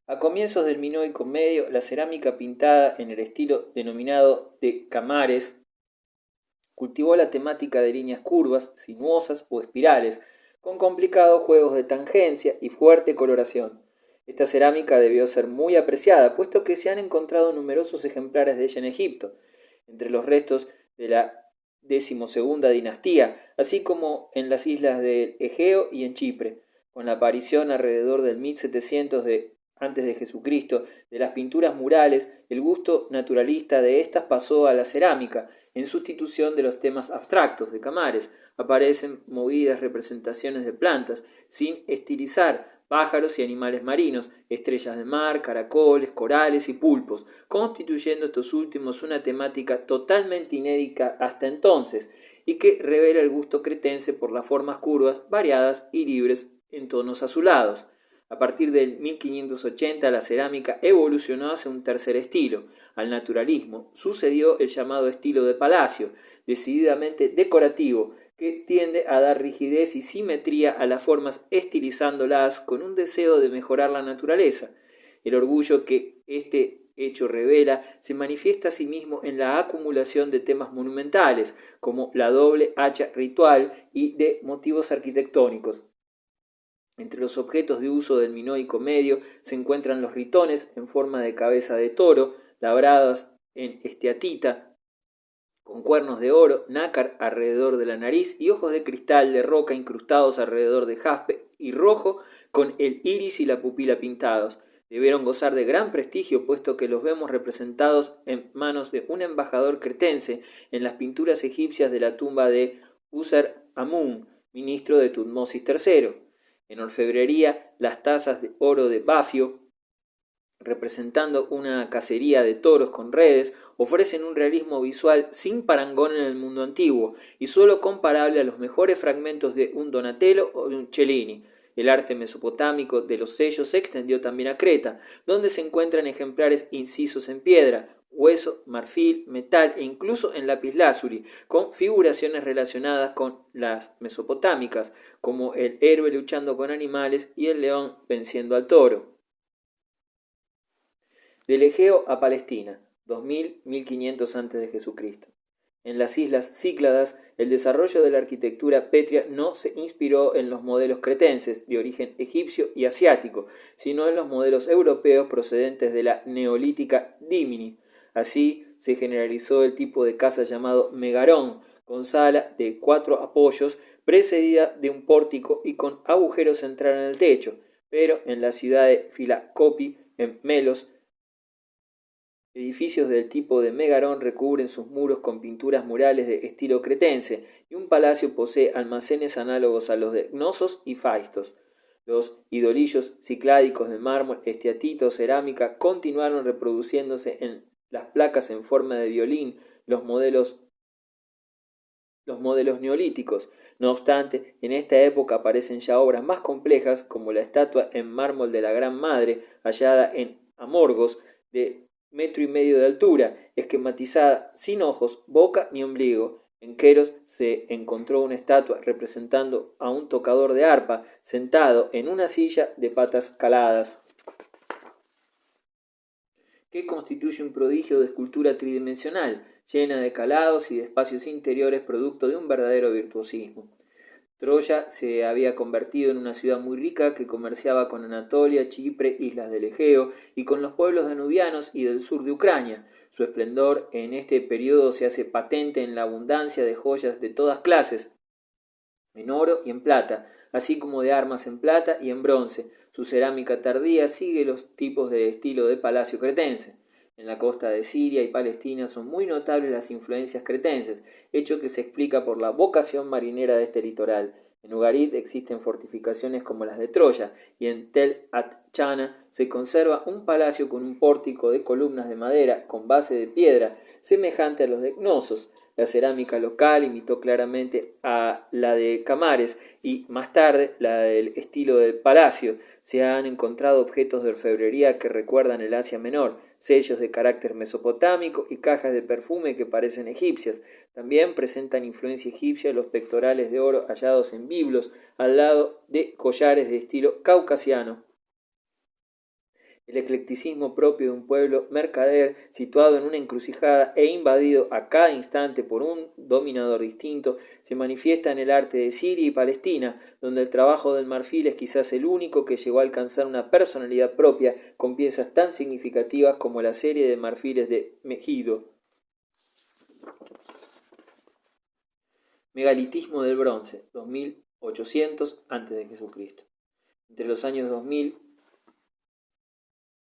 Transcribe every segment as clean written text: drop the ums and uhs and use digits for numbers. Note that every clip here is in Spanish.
A comienzos del Minoico medio, la cerámica pintada en el estilo denominado de Camares cultivó la temática de líneas curvas, sinuosas o espirales, con complicados juegos de tangencia y fuerte coloración. Esta cerámica debió ser muy apreciada, puesto que se han encontrado numerosos ejemplares de ella en Egipto, entre los restos de la XII dinastía, así como en las islas del Egeo y en Chipre, con la aparición alrededor del 1700 antes de Jesucristo de las pinturas murales. El gusto naturalista de estas pasó a la cerámica, en sustitución de los temas abstractos de Camares. Aparecen movidas representaciones de plantas, sin estilizar, pájaros y animales marinos, estrellas de mar, caracoles, corales y pulpos, constituyendo estos últimos una temática totalmente inédita hasta entonces, y que revela el gusto cretense por las formas curvas, variadas y libres en tonos azulados. A partir del 1580 la cerámica evolucionó hacia un tercer estilo. Al naturalismo sucedió el llamado estilo de palacio, decididamente decorativo, que tiende a dar rigidez y simetría a las formas estilizándolas con un deseo de mejorar la naturaleza. El orgullo que este hecho revela se manifiesta asimismo en la acumulación de temas monumentales, como la doble hacha ritual y de motivos arquitectónicos. Entre los objetos de uso del minoico medio se encuentran los ritones en forma de cabeza de toro, labrados en esteatita, con cuernos de oro, nácar alrededor de la nariz y ojos de cristal de roca incrustados alrededor de jaspe y rojo, con el iris y la pupila pintados. Debieron gozar de gran prestigio, puesto que los vemos representados en manos de un embajador cretense en las pinturas egipcias de la tumba de User-Amun, ministro de Tutmosis III. En orfebrería, las tazas de oro de Bafio, representando una cacería de toros con redes, ofrecen un realismo visual sin parangón en el mundo antiguo y solo comparable a los mejores fragmentos de un Donatello o de un Cellini. El arte mesopotámico de los sellos se extendió también a Creta, donde se encuentran ejemplares incisos en piedra, hueso, marfil, metal e incluso en lapislázuli, con figuraciones relacionadas con las mesopotámicas, como el héroe luchando con animales y el león venciendo al toro. Del Egeo a Palestina, 2000-1500 a.C. En las islas Cícladas, el desarrollo de la arquitectura pétrea no se inspiró en los modelos cretenses de origen egipcio y asiático, sino en los modelos europeos procedentes de la neolítica Dímini. Así se generalizó el tipo de casa llamado megarón, con sala de 4 apoyos, precedida de un pórtico y con agujero central en el techo, pero en la ciudad de Filacopi, en Melos, edificios del tipo de megarón recubren sus muros con pinturas murales de estilo cretense, y un palacio posee almacenes análogos a los de Cnosos y Faistos. Los idolillos cicládicos de mármol, esteatita o cerámica continuaron reproduciéndose en las placas en forma de violín, los modelos neolíticos. No obstante, en esta época aparecen ya obras más complejas, como la estatua en mármol de la Gran Madre, hallada en Amorgos, de 1,5 metros de altura, esquematizada sin ojos, boca ni ombligo. En Queros se encontró una estatua representando a un tocador de arpa sentado en una silla de patas caladas, que constituye un prodigio de escultura tridimensional, llena de calados y de espacios interiores, producto de un verdadero virtuosismo. Troya se había convertido en una ciudad muy rica que comerciaba con Anatolia, Chipre, islas del Egeo y con los pueblos danubianos y del sur de Ucrania. Su esplendor en este periodo se hace patente en la abundancia de joyas de todas clases, en oro y en plata, así como de armas en plata y en bronce. Su cerámica tardía sigue los tipos de estilo de palacio cretense. En la costa de Siria y Palestina son muy notables las influencias cretenses, hecho que se explica por la vocación marinera de este litoral. En Ugarit existen fortificaciones como las de Troya, y en Tel At-Chana se conserva un palacio con un pórtico de columnas de madera con base de piedra, semejante a los de Cnosos. La cerámica local imitó claramente a la de Camares y más tarde la del estilo del palacio. Se han encontrado objetos de orfebrería que recuerdan el Asia Menor, sellos de carácter mesopotámico y cajas de perfume que parecen egipcias. También presentan influencia egipcia los pectorales de oro hallados en biblos, al lado de collares de estilo caucasiano. El eclecticismo propio de un pueblo mercader situado en una encrucijada e invadido a cada instante por un dominador distinto se manifiesta en el arte de Siria y Palestina, donde el trabajo del marfil es quizás el único que llegó a alcanzar una personalidad propia con piezas tan significativas como la serie de marfiles de Megido. Megalitismo del bronce, 2800 a.C. Entre los años 2000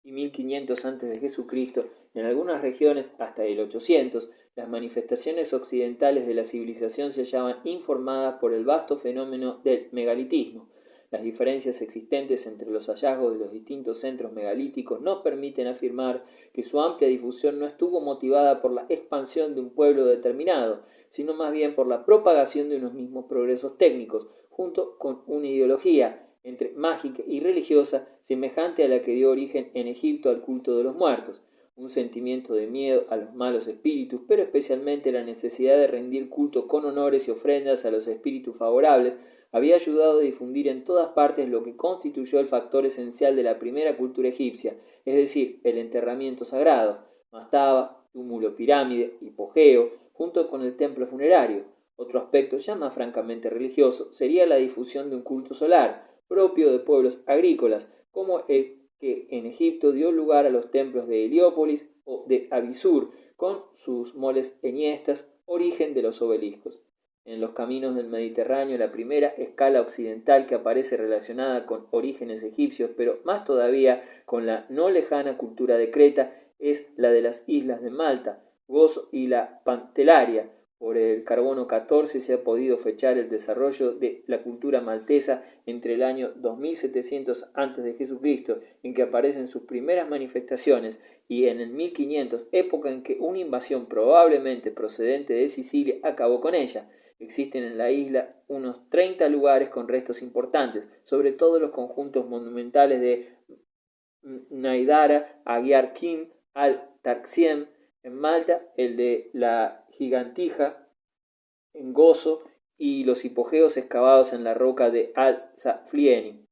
y 1500 a.C., en algunas regiones hasta el 800, las manifestaciones occidentales de la civilización se hallaban informadas por el vasto fenómeno del megalitismo. Las diferencias existentes entre los hallazgos de los distintos centros megalíticos nos permiten afirmar que su amplia difusión no estuvo motivada por la expansión de un pueblo determinado, sino más bien por la propagación de unos mismos progresos técnicos, junto con una ideología entre mágica y religiosa, semejante a la que dio origen en Egipto al culto de los muertos, un sentimiento de miedo a los malos espíritus, pero especialmente la necesidad de rendir culto con honores y ofrendas a los espíritus favorables, había ayudado a difundir en todas partes lo que constituyó el factor esencial de la primera cultura egipcia, es decir, el enterramiento sagrado, mastaba, túmulo, pirámide, hipogeo, junto con el templo funerario. Otro aspecto ya más francamente religioso sería la difusión de un culto solar, propio de pueblos agrícolas, como el que en Egipto dio lugar a los templos de Heliópolis o de Abisur, con sus moles enhiestas, origen de los obeliscos. En los caminos del Mediterráneo, la primera escala occidental que aparece relacionada con orígenes egipcios, pero más todavía con la no lejana cultura de Creta, es la de las islas de Malta, Gozo y la Pantelaria. Por el carbono 14 se ha podido fechar el desarrollo de la cultura maltesa entre el año 2700 a.C., en que aparecen sus primeras manifestaciones, y en el 1500, época en que una invasión probablemente procedente de Sicilia acabó con ella. Existen en la isla unos 30 lugares con restos importantes, sobre todo los conjuntos monumentales de Naidara, Agiar Kim, Al-Tarxiem en Malta, el de la Gigantija en Gozo y los hipogeos excavados en la roca de Al-Saflieni.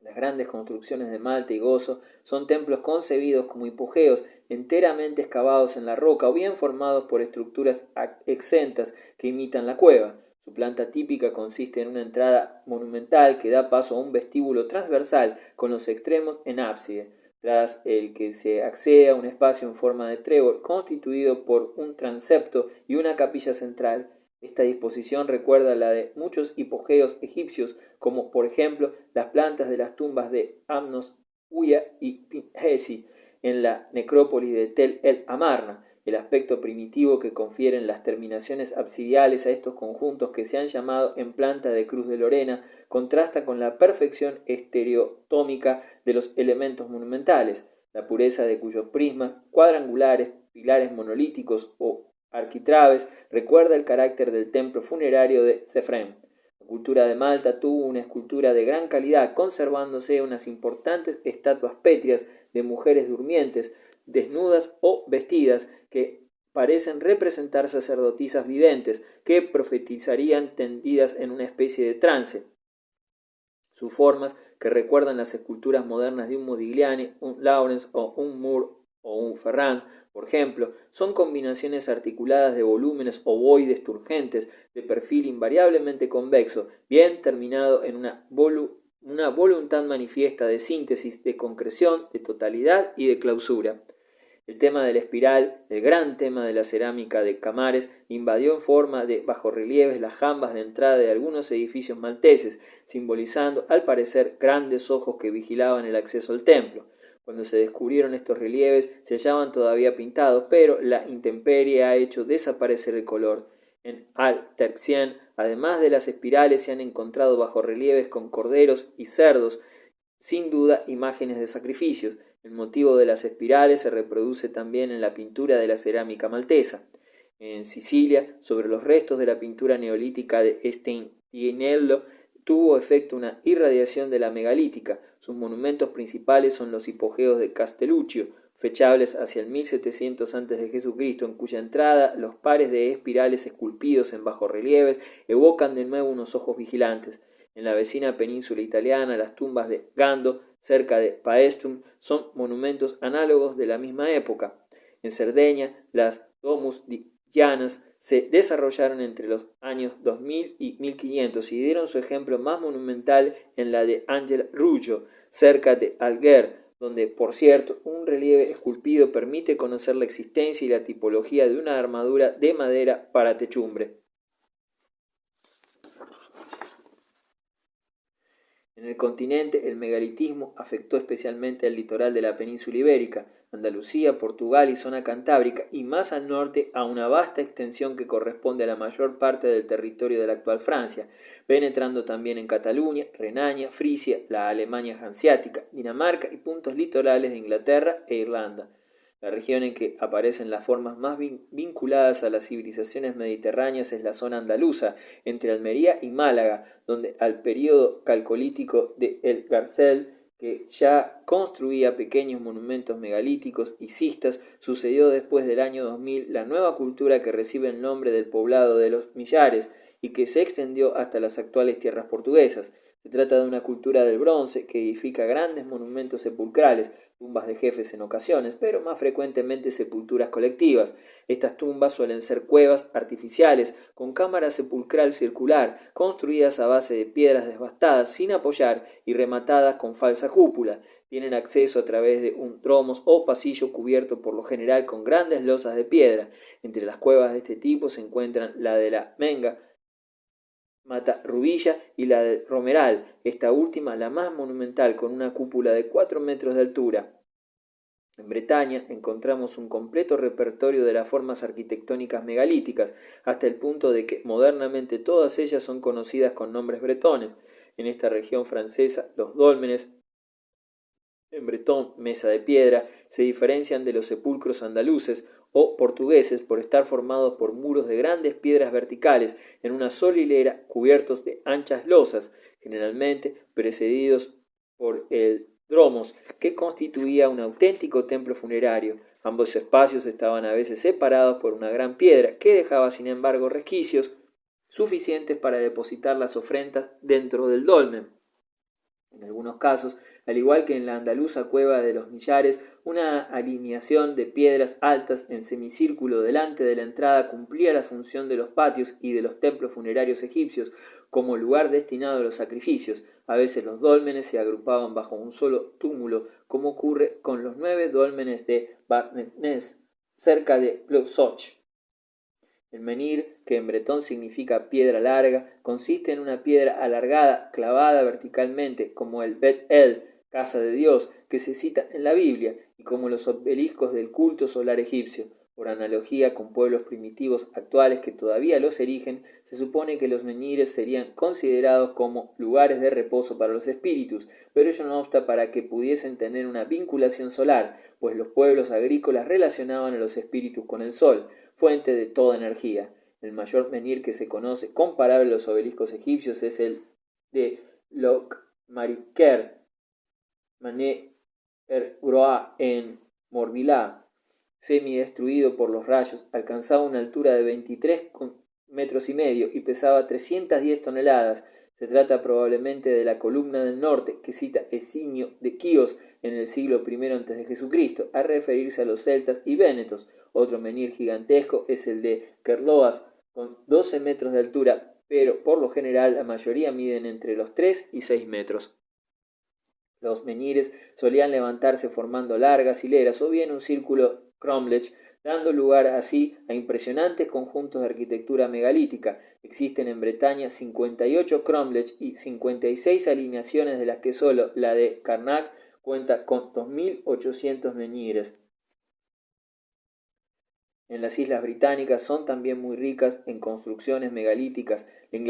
Las grandes construcciones de Malta y Gozo son templos concebidos como hipogeos enteramente excavados en la roca o bien formados por estructuras exentas que imitan la cueva. Su planta típica consiste en una entrada monumental que da paso a un vestíbulo transversal con los extremos en ábside, tras el que se accede a un espacio en forma de trébol constituido por un transepto y una capilla central. Esta disposición recuerda la de muchos hipogeos egipcios, como por ejemplo las plantas de las tumbas de Amnos, Uya y Pinhesi en la necrópolis de Tel el Amarna. El aspecto primitivo que confieren las terminaciones absidiales a estos conjuntos, que se han llamado en planta de cruz de Lorena, contrasta con la perfección estereotómica de los elementos monumentales, la pureza de cuyos prismas cuadrangulares, pilares monolíticos o arquitraves recuerda el carácter del templo funerario de Cefrem. La cultura de Malta tuvo una escultura de gran calidad, conservándose unas importantes estatuas pétreas de mujeres durmientes, desnudas o vestidas, que parecen representar sacerdotisas videntes que profetizarían tendidas en una especie de trance. Sus formas, que recuerdan las esculturas modernas de un Modigliani, un Lawrence o un Moore o un Ferrand, por ejemplo, son combinaciones articuladas de volúmenes ovoides turgentes de perfil invariablemente convexo, bien terminado en una voluntad manifiesta de síntesis, de concreción, de totalidad y de clausura. El tema de la espiral, el gran tema de la cerámica de Camares, invadió en forma de bajorrelieves las jambas de entrada de algunos edificios malteses, simbolizando, al parecer, grandes ojos que vigilaban el acceso al templo. Cuando se descubrieron estos relieves, se hallaban todavía pintados, pero la intemperie ha hecho desaparecer el color. En Al-Terxien, además de las espirales, se han encontrado bajorrelieves con corderos y cerdos, sin duda imágenes de sacrificios. El motivo de las espirales se reproduce también en la pintura de la cerámica maltesa. En Sicilia, sobre los restos de la pintura neolítica de Steintignello, tuvo efecto una irradiación de la megalítica. Sus monumentos principales son los hipogeos de Castelluccio, fechables hacia el 1700 a.C., en cuya entrada los pares de espirales esculpidos en bajorrelieves evocan de nuevo unos ojos vigilantes. En la vecina península italiana, las tumbas de Gando, cerca de Paestum, son monumentos análogos de la misma época. En Cerdeña, las Domus Dianas se desarrollaron entre los años 2000 y 1500 y dieron su ejemplo más monumental en la de Ángel Rullo, cerca de Alguer, donde, por cierto, un relieve esculpido permite conocer la existencia y la tipología de una armadura de madera para techumbre. En el continente, el megalitismo afectó especialmente al litoral de la península ibérica, Andalucía, Portugal y zona cantábrica, y más al norte a una vasta extensión que corresponde a la mayor parte del territorio de la actual Francia, penetrando también en Cataluña, Renania, Frisia, la Alemania hanseática, Dinamarca y puntos litorales de Inglaterra e Irlanda. La región en que aparecen las formas más vinculadas a las civilizaciones mediterráneas es la zona andaluza, entre Almería y Málaga, donde al periodo calcolítico de El Garcel, que ya construía pequeños monumentos megalíticos y cistas, sucedió después del año 2000 la nueva cultura que recibe el nombre del poblado de los Millares y que se extendió hasta las actuales tierras portuguesas. Se trata de una cultura del bronce que edifica grandes monumentos sepulcrales, tumbas de jefes en ocasiones, pero más frecuentemente sepulturas colectivas. Estas tumbas suelen ser cuevas artificiales con cámara sepulcral circular, construidas a base de piedras devastadas sin apoyar y rematadas con falsa cúpula. Tienen acceso a través de un dromos o pasillo cubierto por lo general con grandes losas de piedra. Entre las cuevas de este tipo se encuentran la de la Menga, Matarrubilla y la de Romeral, esta última la más monumental, con una cúpula de 4 metros de altura. En Bretaña encontramos un completo repertorio de las formas arquitectónicas megalíticas, hasta el punto de que modernamente todas ellas son conocidas con nombres bretones. En esta región francesa, los dólmenes, en bretón, mesa de piedra, se diferencian de los sepulcros andaluces o portugueses por estar formados por muros de grandes piedras verticales en una sola hilera cubiertos de anchas losas, generalmente precedidos por el dromos, que constituía un auténtico templo funerario. Ambos espacios estaban a veces separados por una gran piedra que dejaba sin embargo resquicios suficientes para depositar las ofrendas dentro del dolmen. En algunos casos, al igual que en la andaluza cueva de los Millares, una alineación de piedras altas en semicírculo delante de la entrada cumplía la función de los patios y de los templos funerarios egipcios como lugar destinado a los sacrificios. A veces los dólmenes se agrupaban bajo un solo túmulo, como ocurre con los 9 dólmenes de Barnetness, cerca de Plousoch. El menhir, que en bretón significa piedra larga, consiste en una piedra alargada clavada verticalmente, como el Bet-El, casa de Dios, que se cita en la Biblia, y como los obeliscos del culto solar egipcio. Por analogía con pueblos primitivos actuales que todavía los erigen, se supone que los menhires serían considerados como lugares de reposo para los espíritus, pero ello no obsta para que pudiesen tener una vinculación solar, pues los pueblos agrícolas relacionaban a los espíritus con el sol, fuente de toda energía. El mayor menhir que se conoce, comparable a los obeliscos egipcios, es el de Locmariquer, Mané Groa en Morbilah, semi-destruido por los rayos. Alcanzaba una altura de 23 metros y medio y pesaba 310 toneladas. Se trata probablemente de la columna del norte que cita Esinio de Quíos en el siglo I a.C., a referirse a los celtas y vénetos. Otro menhir gigantesco es el de Kerloas, con 12 metros de altura, pero por lo general la mayoría miden entre los 3 y 6 metros. Los menhires solían levantarse formando largas hileras o bien un círculo cromlech, dando lugar así a impresionantes conjuntos de arquitectura megalítica. Existen en Bretaña 58 cromlech y 56 alineaciones, de las que solo la de Karnak cuenta con 2.800 menhires. En las Islas Británicas son también muy ricas en construcciones megalíticas. En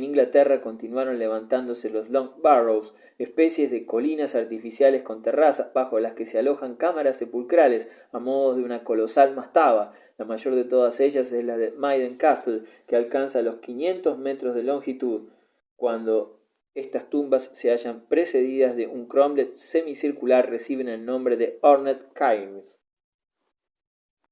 Inglaterra continuaron levantándose los Long Barrows, especies de colinas artificiales con terrazas bajo las que se alojan cámaras sepulcrales a modo de una colosal mastaba. La mayor de todas ellas es la de Maiden Castle, que alcanza los 500 metros de longitud, cuando estas tumbas se hallan precedidas de un cromlech semicircular, reciben el nombre de Ornate Cairns.